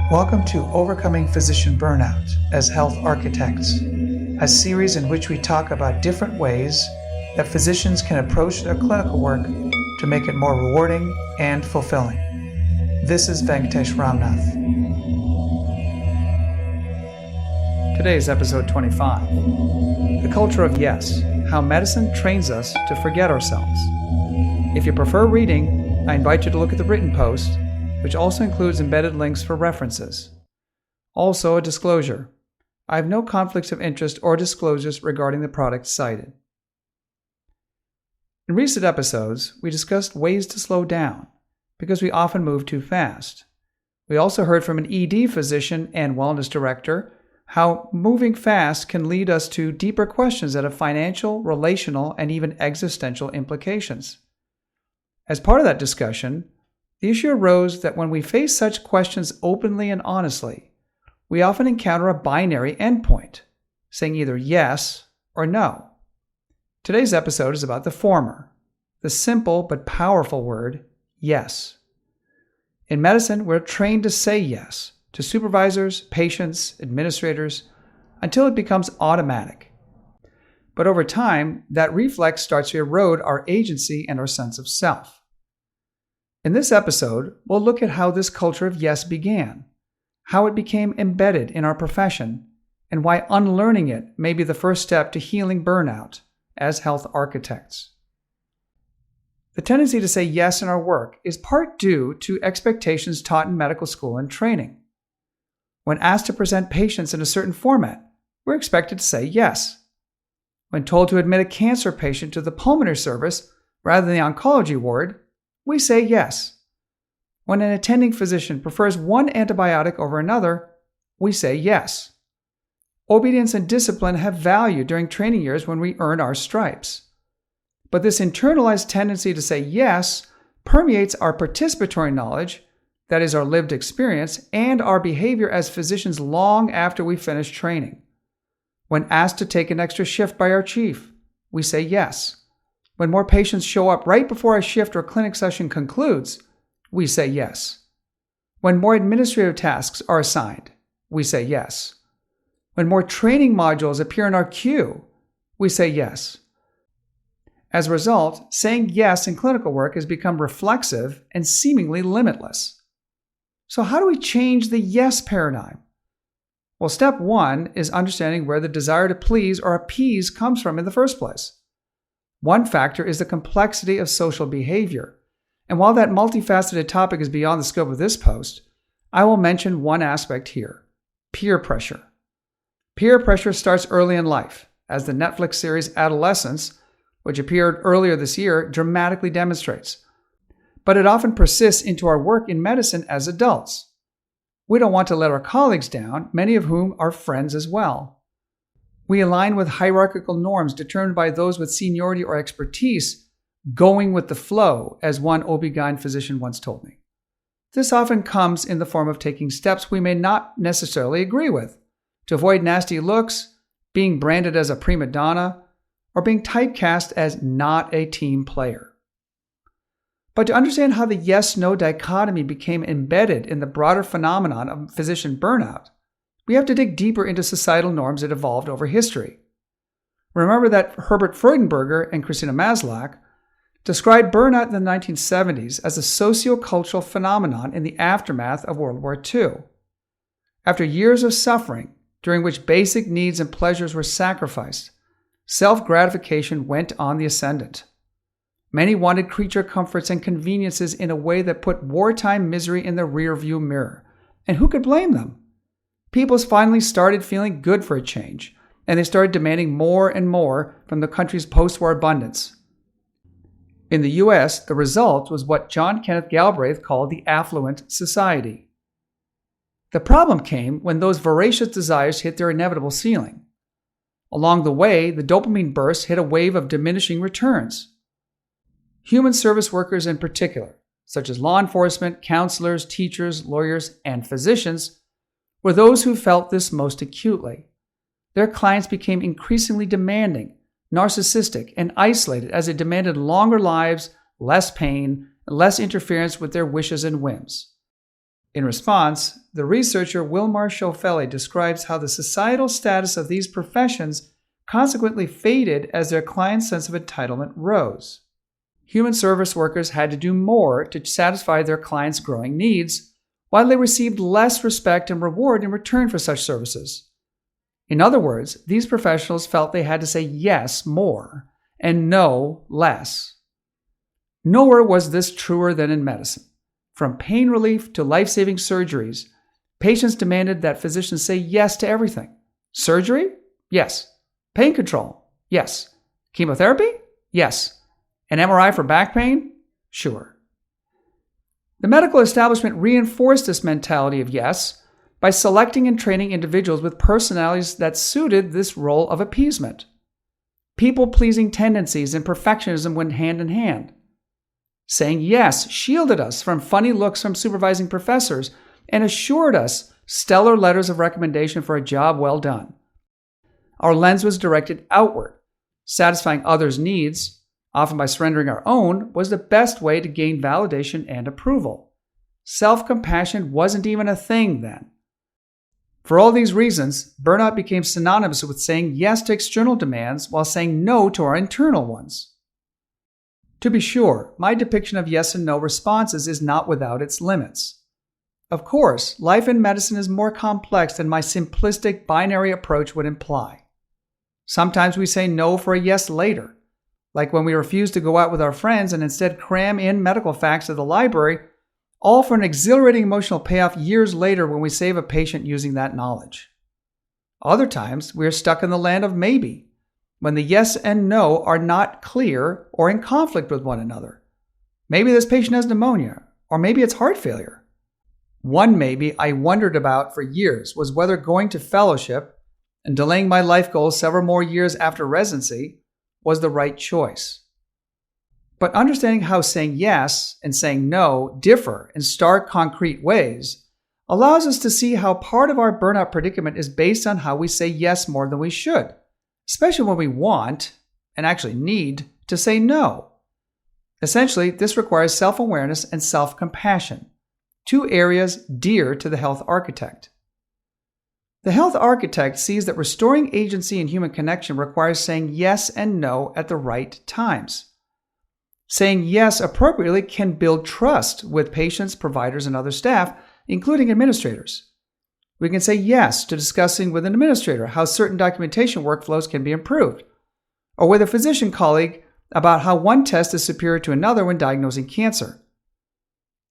Welcome to Overcoming Physician Burnout as Health Architects, a series in which we talk about different ways that physicians can approach their clinical work to make it more rewarding and fulfilling. This is Venkatesh Ramnath. Today is episode 25, The Culture of Yes, How Medicine Trains Us to Forget Ourselves. If you prefer reading, I invite you to look at the written post, which also includes embedded links for references. Also, a disclosure. I have no conflicts of interest or disclosures regarding the product cited. In recent episodes, we discussed ways to slow down, because we often move too fast. We also heard from an ED physician and wellness director how moving fast can lead us to deeper questions that have financial, relational, and even existential implications. As part of that discussion, the issue arose that when we face such questions openly and honestly, we often encounter a binary endpoint, saying either yes or no. Today's episode is about the former, the simple but powerful word, yes. In medicine, we're trained to say yes to supervisors, patients, administrators, until it becomes automatic. But over time, that reflex starts to erode our agency and our sense of self. In this episode, we'll look at how this culture of yes began, how it became embedded in our profession, and why unlearning it may be the first step to healing burnout as health architects. The tendency to say yes in our work is part due to expectations taught in medical school and training. When asked to present patients in a certain format, we're expected to say yes. When told to admit a cancer patient to the pulmonary service rather than the oncology ward, we say yes. When an attending physician prefers one antibiotic over another, we say yes. Obedience and discipline have value during training years when we earn our stripes. But this internalized tendency to say yes permeates our participatory knowledge, that is our lived experience, and our behavior as physicians long after we finish training. When asked to take an extra shift by our chief, we say yes. When more patients show up right before a shift or clinic session concludes, we say yes. When more administrative tasks are assigned, we say yes. When more training modules appear in our queue, we say yes. As a result, saying yes in clinical work has become reflexive and seemingly limitless. So how do we change the yes paradigm? Well, step one is understanding where the desire to please or appease comes from in the first place. One factor is the complexity of social behavior. And while that multifaceted topic is beyond the scope of this post, I will mention one aspect here: peer pressure. Peer pressure starts early in life, as the Netflix series Adolescence, which appeared earlier this year, dramatically demonstrates. But it often persists into our work in medicine as adults. We don't want to let our colleagues down, many of whom are friends as well. We align with hierarchical norms determined by those with seniority or expertise, going with the flow, as one OB/GYN physician once told me. This often comes in the form of taking steps we may not necessarily agree with, to avoid nasty looks, being branded as a prima donna, or being typecast as not a team player. But to understand how the yes-no dichotomy became embedded in the broader phenomenon of physician burnout, we have to dig deeper into societal norms that evolved over history. Remember that Herbert Freudenberger and Christina Maslach described burnout in the 1970s as a socio-cultural phenomenon in the aftermath of World War II. After years of suffering, during which basic needs and pleasures were sacrificed, self-gratification went on the ascendant. Many wanted creature comforts and conveniences in a way that put wartime misery in the rearview mirror. And who could blame them? People finally started feeling good for a change, and they started demanding more and more from the country's post-war abundance. In the U.S., the result was what John Kenneth Galbraith called the affluent society. The problem came when those voracious desires hit their inevitable ceiling. Along the way, the dopamine burst hit a wave of diminishing returns. Human service workers in particular, such as law enforcement, counselors, teachers, lawyers, and physicians, were those who felt this most acutely. Their clients became increasingly demanding, narcissistic, and isolated as they demanded longer lives, less pain, and less interference with their wishes and whims. In response, the researcher Wilmar Schofeli describes how the societal status of these professions consequently faded as their clients' sense of entitlement rose. Human service workers had to do more to satisfy their clients' growing needs, while they received less respect and reward in return for such services. In other words, these professionals felt they had to say yes more and no less. Nowhere was this truer than in medicine. From pain relief to life-saving surgeries, patients demanded that physicians say yes to everything. Surgery? Yes. Pain control? Yes. Chemotherapy? Yes. An MRI for back pain? Sure. The medical establishment reinforced this mentality of yes by selecting and training individuals with personalities that suited this role of appeasement. People-pleasing tendencies and perfectionism went hand in hand. Saying yes shielded us from funny looks from supervising professors and assured us stellar letters of recommendation for a job well done. Our lens was directed outward. Satisfying others' needs, often by surrendering our own, was the best way to gain validation and approval. Self-compassion wasn't even a thing then. For all these reasons, burnout became synonymous with saying yes to external demands while saying no to our internal ones. To be sure, my depiction of yes and no responses is not without its limits. Of course, life in medicine is more complex than my simplistic binary approach would imply. Sometimes we say no for a yes later, like when we refuse to go out with our friends and instead cram in medical facts at the library, all for an exhilarating emotional payoff years later when we save a patient using that knowledge. Other times, we are stuck in the land of maybe, when the yes and no are not clear or in conflict with one another. Maybe this patient has pneumonia, or maybe it's heart failure. One maybe I wondered about for years was whether going to fellowship and delaying my life goals several more years after residency was the right choice. But understanding how saying yes and saying no differ in stark, concrete ways allows us to see how part of our burnout predicament is based on how we say yes more than we should, especially when we want, and actually need, to say no. Essentially, this requires self-awareness and self-compassion, two areas dear to the health architect. The health architect sees that restoring agency and human connection requires saying yes and no at the right times. Saying yes appropriately can build trust with patients, providers, and other staff, including administrators. We can say yes to discussing with an administrator how certain documentation workflows can be improved, or with a physician colleague about how one test is superior to another when diagnosing cancer.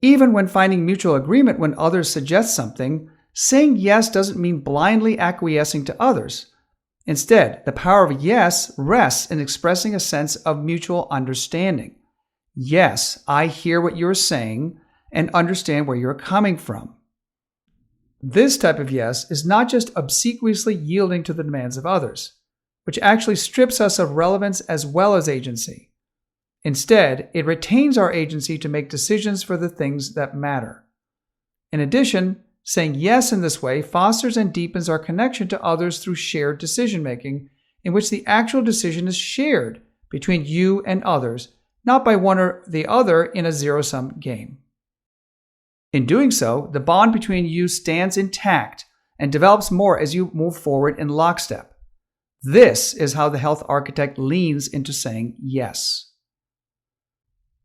Even when finding mutual agreement when others suggest something, saying yes doesn't mean blindly acquiescing to others. Instead, the power of yes rests in expressing a sense of mutual understanding. Yes, I hear what you're saying and understand where you're coming from. This type of yes is not just obsequiously yielding to the demands of others, which actually strips us of relevance as well as agency. Instead, it retains our agency to make decisions for the things that matter. In addition, saying yes in this way fosters and deepens our connection to others through shared decision-making, in which the actual decision is shared between you and others, not by one or the other in a zero-sum game. In doing so, the bond between you stands intact and develops more as you move forward in lockstep. This is how the health architect leans into saying yes.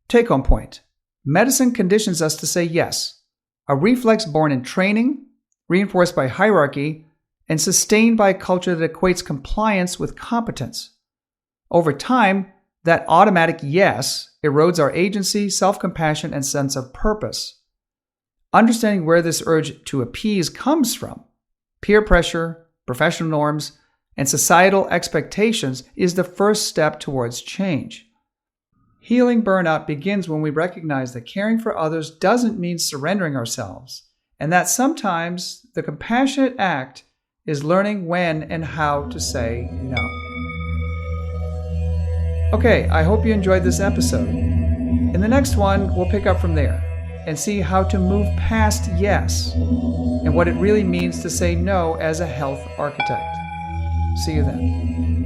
Take-home point. Medicine conditions us to say yes, a reflex born in training, reinforced by hierarchy, and sustained by a culture that equates compliance with competence. Over time, that automatic yes erodes our agency, self-compassion, and sense of purpose. Understanding where this urge to appease comes from, peer pressure, professional norms, and societal expectations, is the first step towards change. Healing burnout begins when we recognize that caring for others doesn't mean surrendering ourselves, and that sometimes the compassionate act is learning when and how to say no. Okay, I hope you enjoyed this episode. In the next one, we'll pick up from there and see how to move past yes and what it really means to say no as a health architect. See you then.